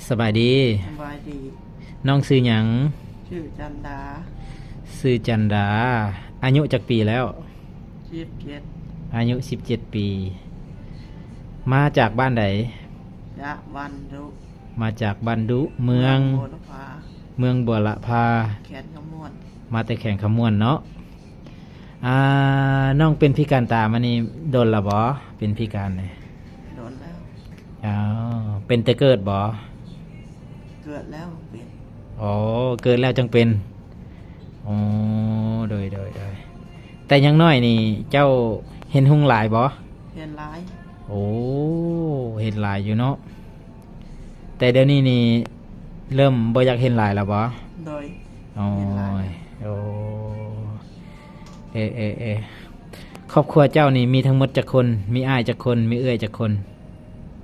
สบายดีสบายดีน้องซื้อหยังชื่อจันดาซื้อจันดาอายุจักปีแล้ว17อายุ17ปีมาจากบ้านใดยะวันดุ มาจากบันดุเมือง โบรพาเมืองบัวละพาแขนขมวนมาแต่แข่งขมวนเนาะน้องเป็นพิการตามานี่โดนละบ่เป็นพิการเนี่ยโดนแล้วเป็นแต่เกิดบ่เกิดแล้วเป็นอ๋อเกิดแล้วจังเป็นอ๋อโดยแต่ยังน้อยนี่เจ้าเห็นหุ่งหลายบ่เห็นหลายโอ้เห็นหลายอยู่เนาะแต่เดี๋ยวนี้นี่เริ่มบ่อยากเห็นหลายแล้วบ่โดยโอ้ยโอ้ครอบครัวเจ้านี่มีทั้งหมดจักคนมีอ้ายจักคนมีเอื้อยจักคน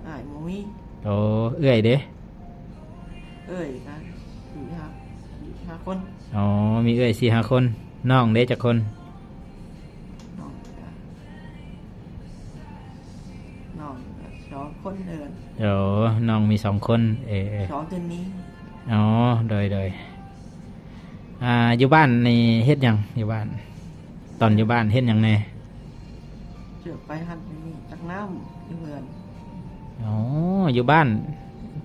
อ้ายบ่มีโอ้เอื้อยเด้เอ้ยนะ4-5คนอ๋อมีเอื้อย 4-5 คนน้องเด้จักคนน้อง2คนเดินโอ้น้องมี2คน2ตัวนี้อ๋อโดยอยู่บ้านนี่เฮ็ดหยังอยู่บ้านตอนอยู่บ้านเฮ็ดหยังแน่เจอไปหันไปนี่ตักน้ำอยู่เฮือนอ๋ออยู่บ้าน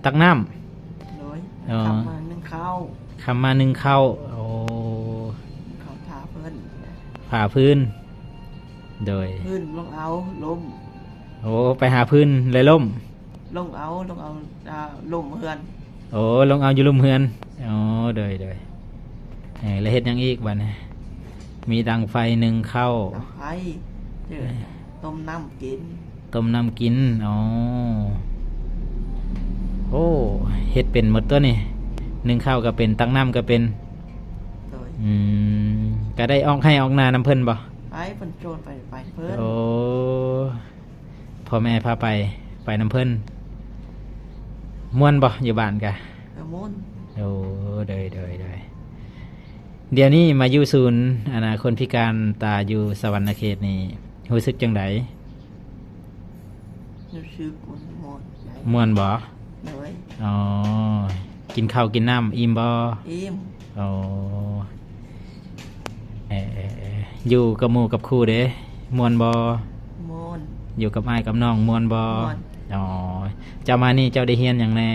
ตักน้ำโดยขับมานึ่งข้าวโอ้เขาทาเพิ่นผ่าพื้นโดยพื้นลงเอาล้มโอ้ไปหาพื้นเลยล่มลงเอาล่มเฮือนโอ้ลงเอาอยู่ลุ่มเฮือนอ๋อโดยแล้วเฮ็ดหยังอีกบัดนี้มีดังไฟนึ่งข้าวดังไฟต้มน้ำกินอ๋อโอ้เฮ็ดเป็นหมดตัวนี่นึ่งข้าวก็เป็นตักน้ำก็เป็นก็ได้ออกให้ออกนาน้ำเพิ่นบ่ไปเพิ่นโจรไปเพิ่นโอ้พ่อแม่พาไปน้ำเพิ่นม่วนบ่อยู่บ้านกะม่วนโอ้เดยเดี๋ยวนี้มาอยู่ศูนย์คนพิการตาอยู่สวรรณเขตนี่รู้สึกจังไดรู้สึกม่วนบ่เลยอ๋อกินข้าวกินน้ำอิ่มบ่อิ่มอ๋ออยู่กับหมู่กับครูเด้ม่วนบ่ม่วนอยู่กับอ้ายกับน้องม่วนบ่อ๋อเจ้ามานี่เจ้าได้เรียนหยังแน่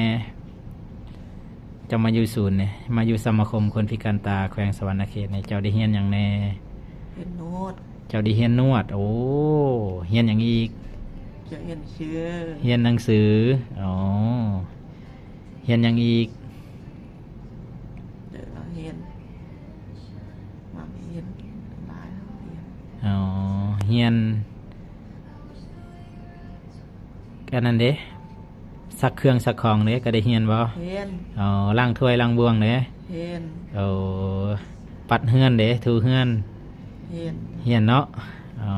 เจ้ามาอยู่ศูนย์เนี่ยมาอยู่สมาคมคนพิการตาแขวงสวรรณเขตเนี่ยเจ้าได้เรียนหยังแน่เรียนนวดเจ้าได้เรียนนวดโอ้เรียนหยังอีกเรียนชื่อเรียนหนังสืออ๋อเรียนหยังอีกเรียนมาเรียนหลายเรียนอ๋อเรียนกันนั่นเด้ซักเครื่องซักของเด้ก็ได้เรียนบ่เรียนอ๋อล้างถ้วยล้างบ้วงเด้เรียนโอ้ปัดเฮือนเด้ถูเฮือนเรียนเนาะอ๋อ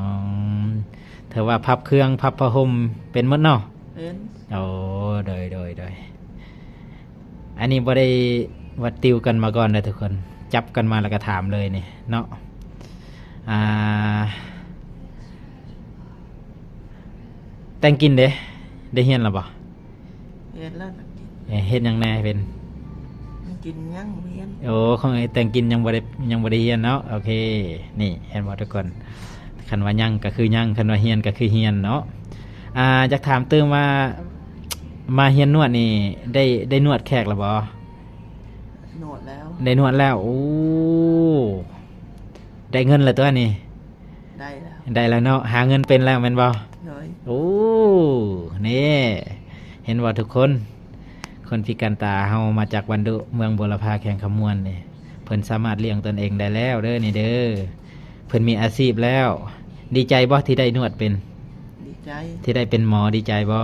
ถือว่าพับเครื่องพับผ้าห่มเป็นหมดเนาะเป็นโอ้โดยอันนี้บ่ได้วัดติวกันมาก่อนเลยทุกคนจับกันมาแล้วก็ถามเลยนี่เนาะแต่งกินเด้ได้เฮียนหรือเปล่าเฮ็ดแล้วเฮ็ดยังแน่เป็นกินยังเฮียนโอ้ของไอ้แต่งกินยังบ่ได้เฮียนเนาะโอเคนี่เห็นบ่ทุกคนคันว่ายังก็คือยังคันว่าเฮียนก็คือเฮียนเนาะอยากถามเติมว่ามาเฮียนนวดนี่ได้นวดแขกหรือบ่นวดแล้วได้นวดแล้วโอ้ได้เงินแล้วตัวนี้ได้แล้วเนาะหาเงินเป็นแล้วแม่นบ่โอ้นี่เห็นว่าทุกคนพิการตาเฮามาจากบันดุเมืองบัวละพาแข่งขมวนนี่เพิ่นสามารถเลี้ยงตนเองได้แล้วเด้อนี่เด้อเพิ่นมีอาชีพแล้วดีใจบ่ที่ได้นวดเป็นดีใจที่ได้เป็นหมอดีใจบ่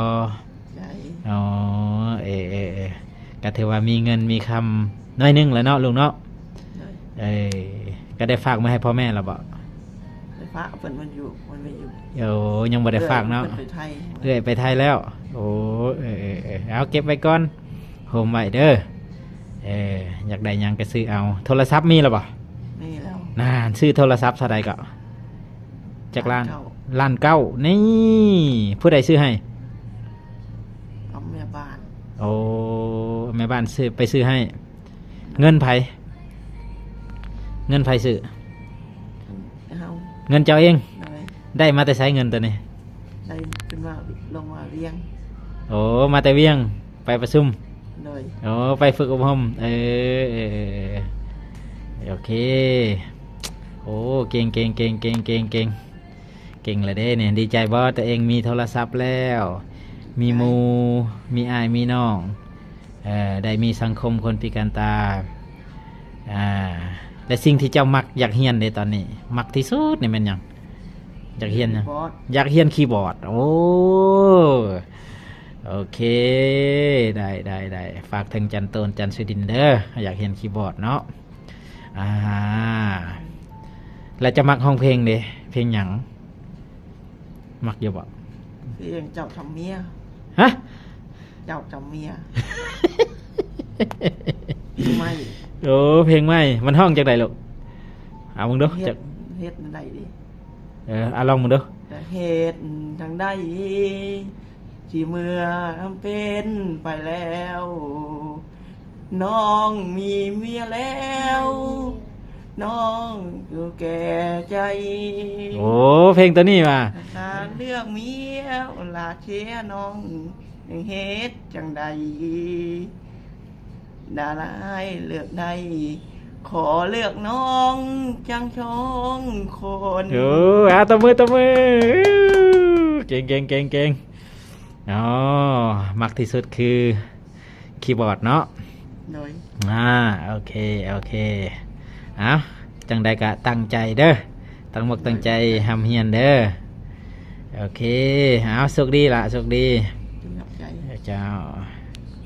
ใจอ๋อก็ถือว่ามีเงินมีคำน้อยนึงแล้วเนาะลุงเนาะก็ได้ฝากมาให้พ่อแม่แล้วบ่ได้ฝากเพิ่นมันอยู่โอ้ยังบ่ได้ฝากเนาะไปไทยแล้วโอ้เอาเก็บไว้ก่อนโฮมไว้เด้ออยากได้ยังก็ซื้อเอาโทรศัพท์มีแล้วบ่มีแล้วน่าซื้อโทรศัพท์เท่าใดก็จากล้าน9นี่ผู้ใดซื้อให้เอาแม่บ้าน โอ้ แม่บ้านซื้อไปซื้อให้ เงินไผซื้อ เฮา เงินเจ้าเอง โดย ได้มาแต่ใช้เงินตัวนี้ ได้ขึ้นมาลงมาเรียง โอ้มาแต่เวียงไปประชุม โดย โอ้ไปฝึกอบรมโอเคโอ้เก่งเลยเด้เนี่ยดีใจบ่ตัวเองมีโทรศัพท์แล้ว มีหมูมีอ้ายมีน้องได้มีสังคมคนพิการตาและสิ่งที่เจ้ามักอยากเฮียนในตอนนี้มักที่สุดนี่แมันหยังอยากเฮียนหยัง บอส อยากเฮียนคีย์บอร์ดโอ้โอเคได้ฝากถึงจันโตนจันสุดินเด้ออยากเฮียนคีย์บอร์ดเนาะแล้วจะมักห้องเพลงเด้เพลงหยังมักอยู่บ่ เพียงเจ้าทำเมีย ฮะ เจ้าทำเมียไม่ โอ้เพลงไม่มันห้องจากไหนลูกเอามึงดู เฮ็ จาก ดเฮ็ดใดดิ เอาลองมึงดู แต่เฮ็ดทางใดที่เมื่อเป็นไปแล้ว น้องมีเมียแล้ว น้องอยู่แก่ใจ โอ้เพลงตัวนี้มา ลาเลือกเมียลาเชียน้องยังเฮ็ดจังใดดาลายเลือกใดขอเลือกน้องจังชองคน โอ้ตบมือเก่งอ๋อมักที่สุดคือคีย์บอร์ดเนาะ โดย โอเคเอาจังใดกะตั้งใจเด้อตั้งใจทำเฮียนเด้อโอเคเอาสุขดีล่ะสุขดี ที่รับใจ เจ้า